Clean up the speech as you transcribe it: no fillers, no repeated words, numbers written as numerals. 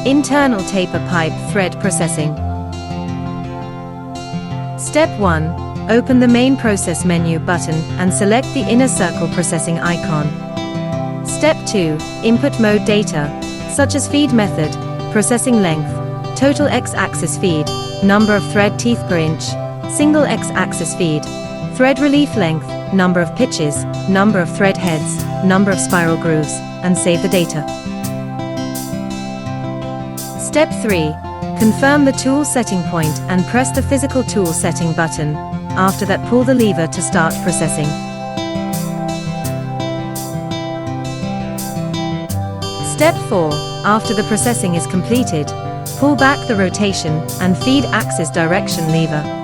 Internal taper pipe thread processing. Step 1. Open the main process menu button and select the inner circle processing icon. Step 2. Input mode data, such as feed method, processing length, total x-axis feed, number of thread teeth per inch, single x-axis feed, thread relief length, number of pitches, number of thread heads, number of spiral grooves, and save the data. Step 3. Confirm the tool setting point and press the physical tool setting button. After that, pull the lever to start processing. Step 4. After the processing is completed, pull back the rotation and feed axis direction lever.